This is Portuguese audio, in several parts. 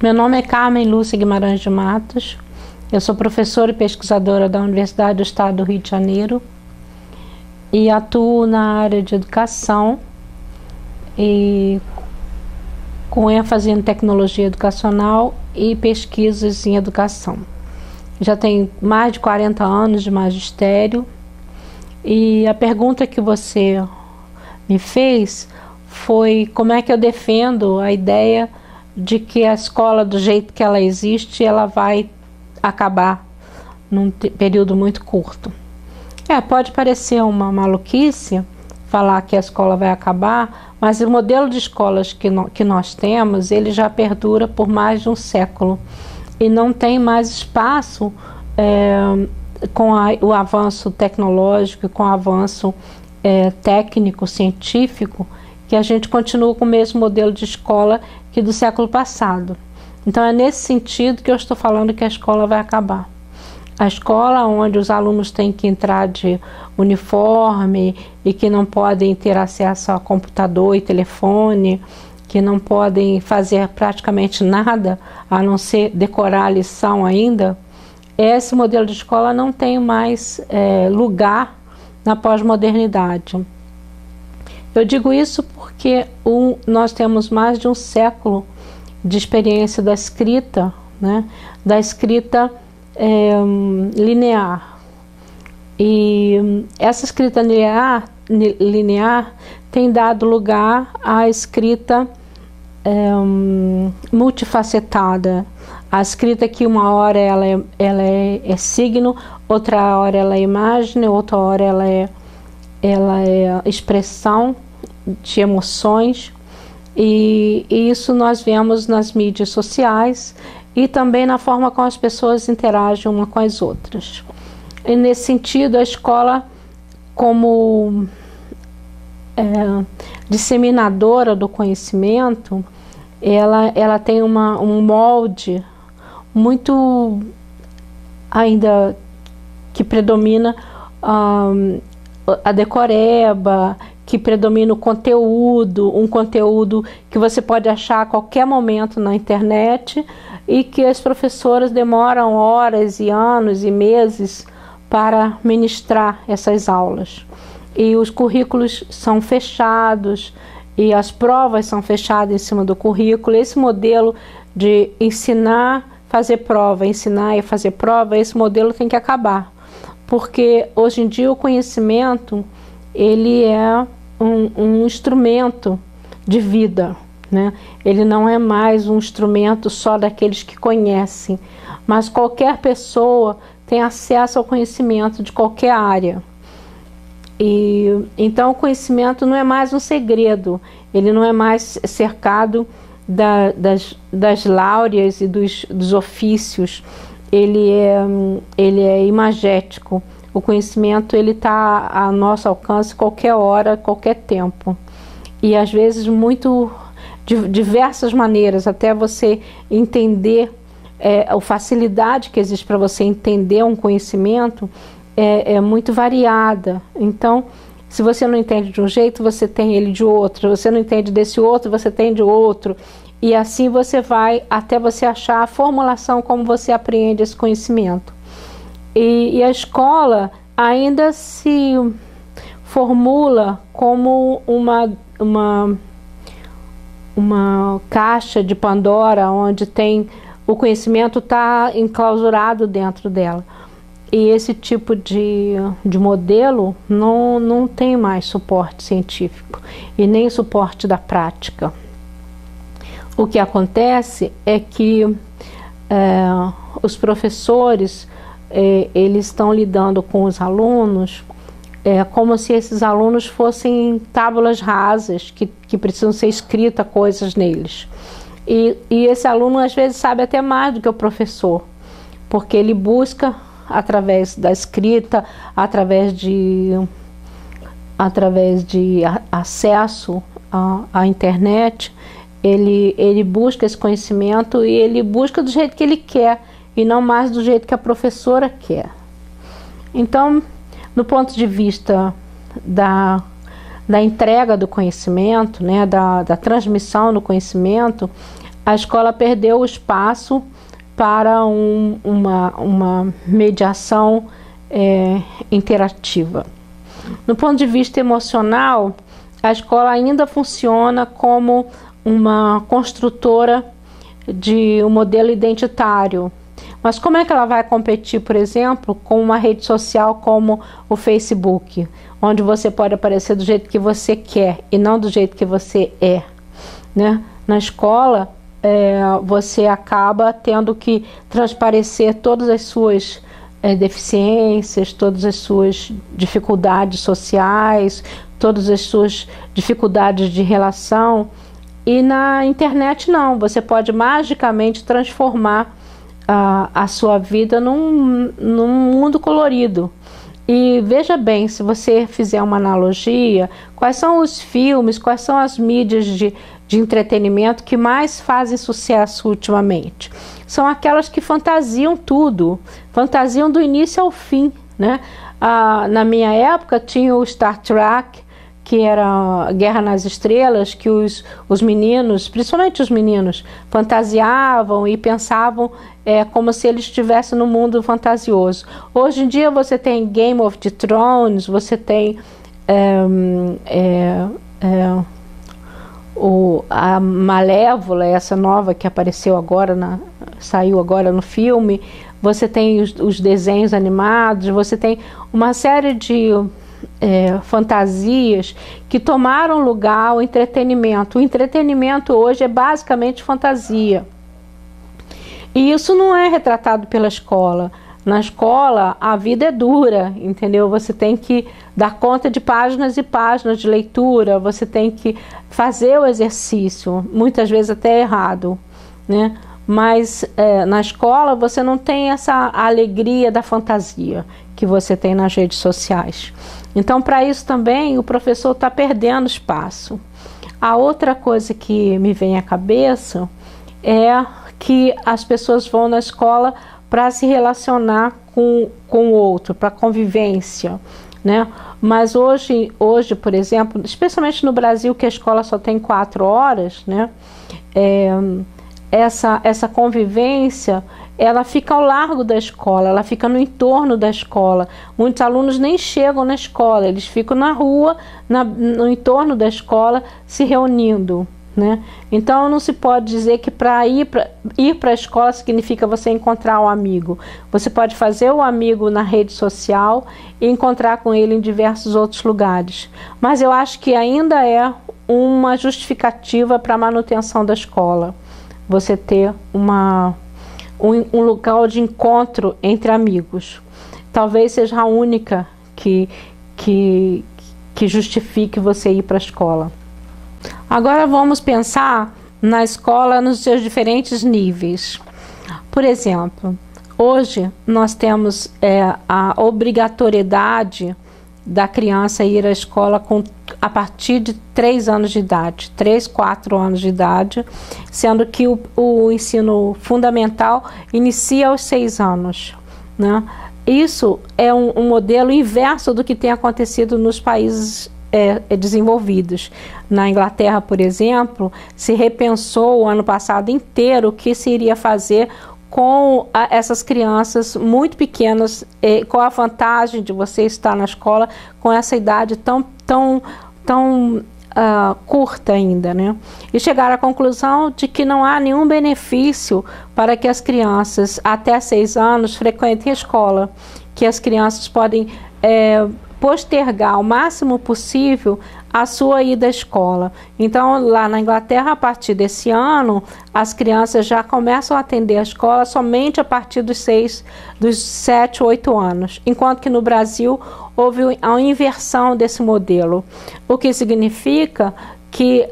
Meu nome é Carmen Lúcia Guimarães de Matos, eu sou professora e pesquisadora da Universidade do Estado do Rio de Janeiro e atuo na área de educação e com ênfase em tecnologia educacional e pesquisas em educação. Já tenho mais de 40 anos de magistério e a pergunta que você me fez foi como é que eu defendo a ideia de que a escola, do jeito que ela existe, ela vai acabar num período muito curto. Pode parecer uma maluquice falar que a escola vai acabar, mas o modelo de escolas que nós temos, ele já perdura por mais de um século e não tem mais espaço com o avanço tecnológico, com o avanço técnico, científico, que a gente continua com o mesmo modelo de escola que do século passado. Então é nesse sentido que eu estou falando que a escola vai acabar. A escola onde os alunos têm que entrar de uniforme e que não podem ter acesso a computador e telefone, que não podem fazer praticamente nada a não ser decorar a lição ainda, esse modelo de escola não tem mais lugar na pós-modernidade. Eu digo isso porque nós temos mais de um século de experiência da escrita, né? Da escrita linear. E essa escrita linear tem dado lugar à escrita multifacetada. A escrita que uma hora ela é signo, outra hora ela é imagem, outra hora ela é expressão de emoções, e isso nós vemos nas mídias sociais e também na forma como as pessoas interagem uma com as outras. E nesse sentido, a escola, como disseminadora do conhecimento, ela tem um molde muito ainda que predomina a decoreba, que predomina o conteúdo, um conteúdo que você pode achar a qualquer momento na internet e que as professoras demoram horas e anos e meses para ministrar essas aulas. E os currículos são fechados e as provas são fechadas em cima do currículo. Esse modelo de ensinar, fazer prova, ensinar e fazer prova, esse modelo tem que acabar. Porque hoje em dia o conhecimento, ele é um instrumento de vida, né? Ele não é mais um instrumento só daqueles que conhecem, mas qualquer pessoa tem acesso ao conhecimento de qualquer área. E então o conhecimento não é mais um segredo, ele não é mais cercado das láureas e dos ofícios. Ele é imagético. O conhecimento ele está a nosso alcance qualquer hora, qualquer tempo. E às vezes de diversas maneiras, até você entender a facilidade que existe para você entender um conhecimento é muito variada. Então, se você não entende de um jeito, você tem ele de outro. Se você não entende desse outro, você tem de outro. E assim você vai até você achar a formulação como você apreende esse conhecimento. E a escola ainda se formula como uma caixa de Pandora, onde o conhecimento está enclausurado dentro dela. E esse tipo de modelo não tem mais suporte científico e nem suporte da prática. O que acontece é que os professores eles estão lidando com os alunos como se esses alunos fossem tábuas rasas que precisam ser escritas coisas neles. E esse aluno às vezes sabe até mais do que o professor, porque ele busca através da escrita, através de acesso à internet, ele busca esse conhecimento e ele busca do jeito que ele quer e não mais do jeito que a professora quer. Então, no ponto de vista da entrega do conhecimento, né, da transmissão do conhecimento, a escola perdeu o espaço para uma mediação interativa. No ponto de vista emocional, a escola ainda funciona como uma construtora de um modelo identitário. Mas como é que ela vai competir, por exemplo, com uma rede social como o Facebook, onde você pode aparecer do jeito que você quer e não do jeito que você é, né? Na escola, você acaba tendo que transparecer todas as suas deficiências, todas as suas dificuldades sociais, todas as suas dificuldades de relação. E na internet não, você pode magicamente transformar a sua vida num mundo colorido. E veja bem, se você fizer uma analogia, quais são os filmes, quais são as mídias de entretenimento que mais fazem sucesso ultimamente? São aquelas que fantasiam tudo, fantasiam do início ao fim, né? Na minha época tinha o Star Trek, que era Guerra nas Estrelas, que os meninos, principalmente os meninos, fantasiavam e pensavam como se eles estivessem no mundo fantasioso. Hoje em dia você tem Game of Thrones, você tem a Malévola, essa nova que apareceu agora, saiu agora no filme, você tem os desenhos animados, você tem uma série de fantasias que tomaram lugar ao entretenimento. O entretenimento hoje é basicamente fantasia. E isso não é retratado pela escola. Na escola, a vida é dura, entendeu? Você tem que dar conta de páginas e páginas de leitura, você tem que fazer o exercício, muitas vezes até errado, né? Mas na escola você não tem essa alegria da fantasia que você tem nas redes sociais. Então, para isso também, o professor está perdendo espaço. A outra coisa que me vem à cabeça é que as pessoas vão na escola para se relacionar com o outro, para convivência, né? Mas hoje, por exemplo, especialmente no Brasil, que a escola só tem 4 horas, né? Essa convivência, ela fica ao largo da escola, ela fica no entorno da escola. Muitos alunos nem chegam na escola, eles ficam na rua, no entorno da escola, se reunindo, né? Então não se pode dizer que para ir para a escola significa você encontrar um amigo. Você pode fazer o amigo na rede social e encontrar com ele em diversos outros lugares. Mas eu acho que ainda é uma justificativa para a manutenção da escola. Você ter um local de encontro entre amigos. Talvez seja a única que justifique você ir para a escola. Agora vamos pensar na escola nos seus diferentes níveis. Por exemplo, hoje nós temos a obrigatoriedade da criança ir à escola a partir de 3 anos de idade, 3, 4 anos de idade, sendo que o ensino fundamental inicia aos 6 anos, né? Isso é um modelo inverso do que tem acontecido nos países desenvolvidos. Na Inglaterra, por exemplo, se repensou o ano passado inteiro o que se iria fazer com essas crianças muito pequenas, com a vantagem de você estar na escola com essa idade tão curta ainda, né? E chegaram à conclusão de que não há nenhum benefício para que as crianças até 6 anos frequentem a escola, que as crianças podem postergar o máximo possível a sua ida à escola. Então, lá na Inglaterra, a partir desse ano, as crianças já começam a atender a escola somente a partir dos 7, 8 anos, enquanto que no Brasil houve a inversão desse modelo, o que significa que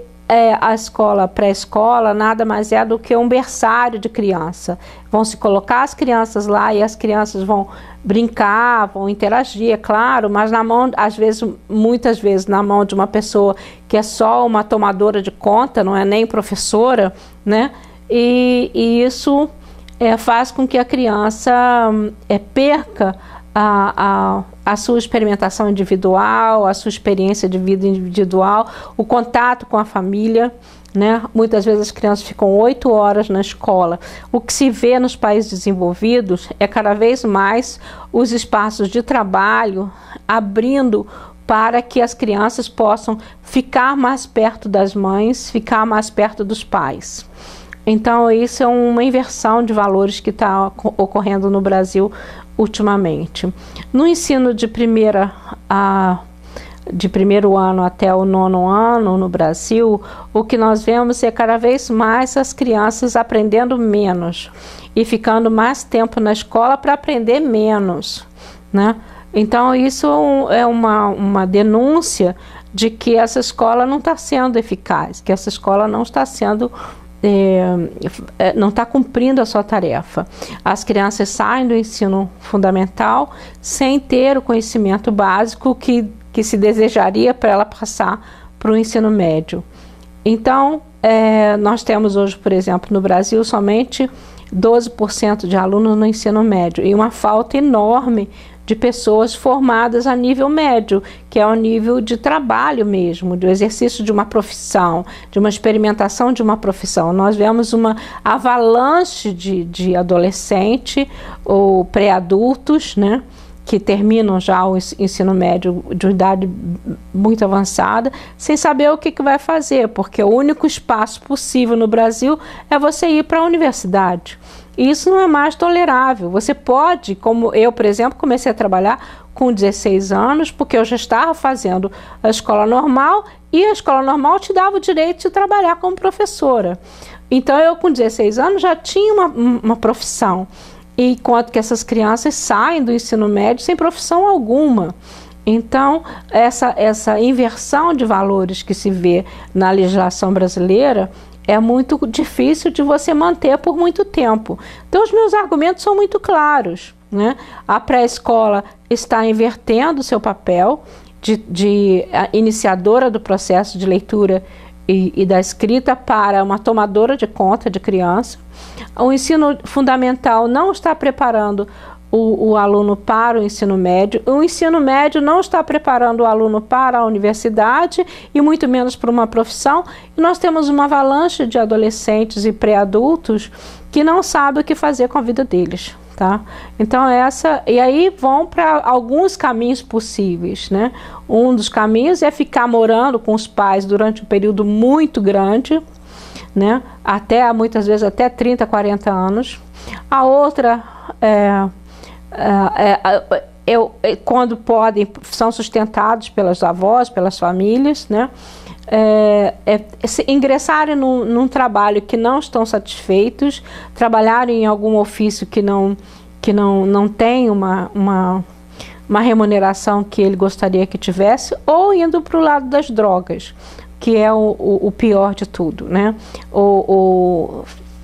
a escola pré-escola nada mais é do que um berçário de criança. Vão se colocar as crianças lá e as crianças vão brincar, vão interagir, é claro, mas na mão, muitas vezes na mão de uma pessoa que é só uma tomadora de conta, não é nem professora, né? E isso faz com que a criança perca a a sua experimentação individual, a sua experiência de vida individual, o contato com a família, né? Muitas vezes as crianças ficam 8 horas na escola. O que se vê nos países desenvolvidos é cada vez mais os espaços de trabalho abrindo para que as crianças possam ficar mais perto das mães, ficar mais perto dos pais. Então, isso é uma inversão de valores que está ocorrendo no Brasil ultimamente. No ensino de primeiro ano até o 9º ano no Brasil, o que nós vemos é cada vez mais as crianças aprendendo menos e ficando mais tempo na escola para aprender menos, né? Então, isso é uma denúncia de que essa escola não está sendo eficaz, que essa escola não está sendo... não está cumprindo a sua tarefa. As crianças saem do ensino fundamental sem ter o conhecimento básico que se desejaria para ela passar para o ensino médio. Então, nós temos hoje, por exemplo, no Brasil, somente 12% de alunos no ensino médio e uma falta enorme de pessoas formadas a nível médio, que é o nível de trabalho mesmo, do exercício de uma profissão, de uma experimentação de uma profissão. Nós vemos uma avalanche de adolescente ou pré-adultos, né, que terminam já o ensino médio de idade muito avançada, sem saber o que vai fazer, porque o único espaço possível no Brasil é você ir para a universidade. Isso não é mais tolerável. Você pode, como eu, por exemplo, comecei a trabalhar com 16 anos, porque eu já estava fazendo a escola normal, e a escola normal te dava o direito de trabalhar como professora. Então, eu com 16 anos já tinha uma profissão, enquanto que essas crianças saem do ensino médio sem profissão alguma. Então, essa inversão de valores que se vê na legislação brasileira é muito difícil de você manter por muito tempo. Então, os meus argumentos são muito claros, né? A pré-escola está invertendo o seu papel de iniciadora do processo de leitura e da escrita para uma tomadora de conta de criança. O ensino fundamental não está preparando o aluno para o ensino médio não está preparando o aluno para a universidade e muito menos para uma profissão, e nós temos uma avalanche de adolescentes e pré-adultos que não sabem o que fazer com a vida deles, tá? Então e aí vão para alguns caminhos possíveis, né? Um dos caminhos é ficar morando com os pais durante um período muito grande, né? Muitas vezes até 30, 40 anos. A outra quando podem, são sustentados pelas avós, pelas famílias, né? Ingressarem num trabalho que não estão satisfeitos, trabalharem em algum ofício que não tem uma remuneração que ele gostaria que tivesse, ou indo para o lado das drogas, que é o pior de tudo, né?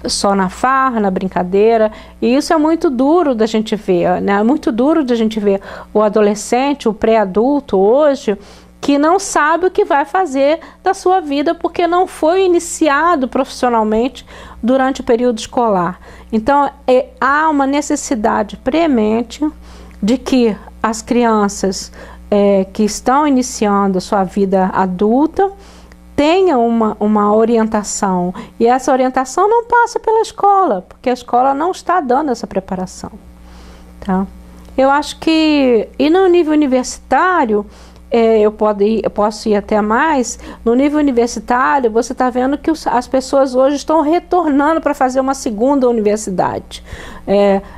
Só na farra, na brincadeira, e isso é muito duro da gente ver, né? É muito duro da gente ver o adolescente, o pré-adulto hoje, que não sabe o que vai fazer da sua vida porque não foi iniciado profissionalmente durante o período escolar. Então, há uma necessidade premente de que as crianças que estão iniciando a sua vida adulta tenham uma orientação, e essa orientação não passa pela escola, porque a escola não está dando essa preparação, tá? Eu acho que, e no nível universitário, eu posso ir até mais. No nível universitário, você está vendo que as pessoas hoje estão retornando para fazer uma segunda universidade.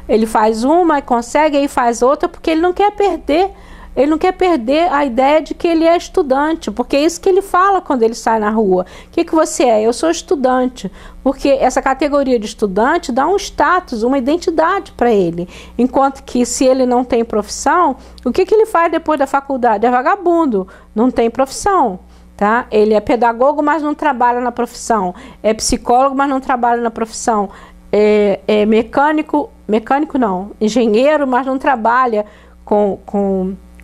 Ele faz uma e consegue, aí faz outra, porque ele não quer perder. Ele não quer perder a ideia de que ele é estudante, porque é isso que ele fala quando ele sai na rua. O que você é? Eu sou estudante. Porque essa categoria de estudante dá um status, uma identidade para ele. Enquanto que, se ele não tem profissão, o que ele faz depois da faculdade? É vagabundo, não tem profissão. Tá? Ele é pedagogo, mas não trabalha na profissão. É psicólogo, mas não trabalha na profissão. É mecânico não, engenheiro, mas não trabalha com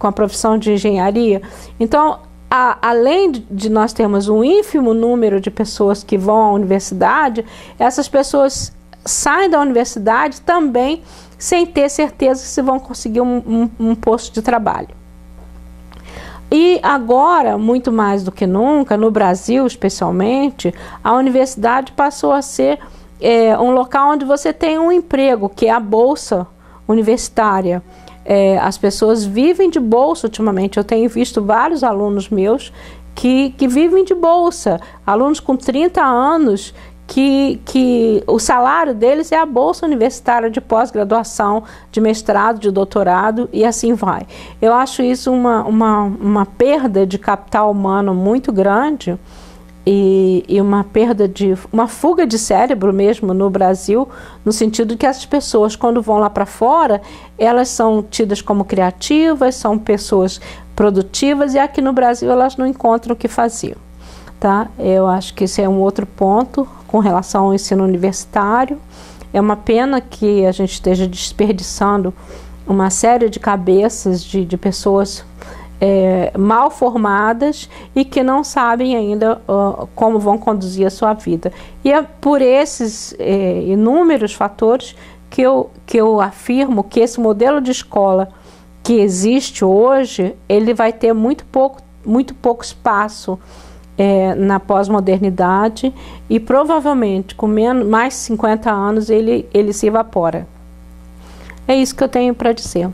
a profissão de engenharia. Então, além de nós termos um ínfimo número de pessoas que vão à universidade, essas pessoas saem da universidade também sem ter certeza se vão conseguir um posto de trabalho. E agora, muito mais do que nunca, no Brasil especialmente, a universidade passou a ser um local onde você tem um emprego, que é a bolsa universitária. As pessoas vivem de bolsa ultimamente. Eu tenho visto vários alunos meus que vivem de bolsa, alunos com 30 anos, que o salário deles é a bolsa universitária de pós-graduação, de mestrado, de doutorado e assim vai. Eu acho isso uma perda de capital humano muito grande e uma fuga de cérebro mesmo no Brasil, no sentido que essas pessoas, quando vão lá para fora, elas são tidas como criativas, são pessoas produtivas, e aqui no Brasil elas não encontram o que fazer. Tá? Eu acho que esse é um outro ponto com relação ao ensino universitário. É uma pena que a gente esteja desperdiçando uma série de cabeças de pessoas mal formadas e que não sabem ainda como vão conduzir a sua vida. E é por esses inúmeros fatores que eu afirmo que esse modelo de escola que existe hoje, ele vai ter muito pouco espaço na pós-modernidade, e provavelmente com mais de 50 anos ele se evapora. É isso que eu tenho para dizer.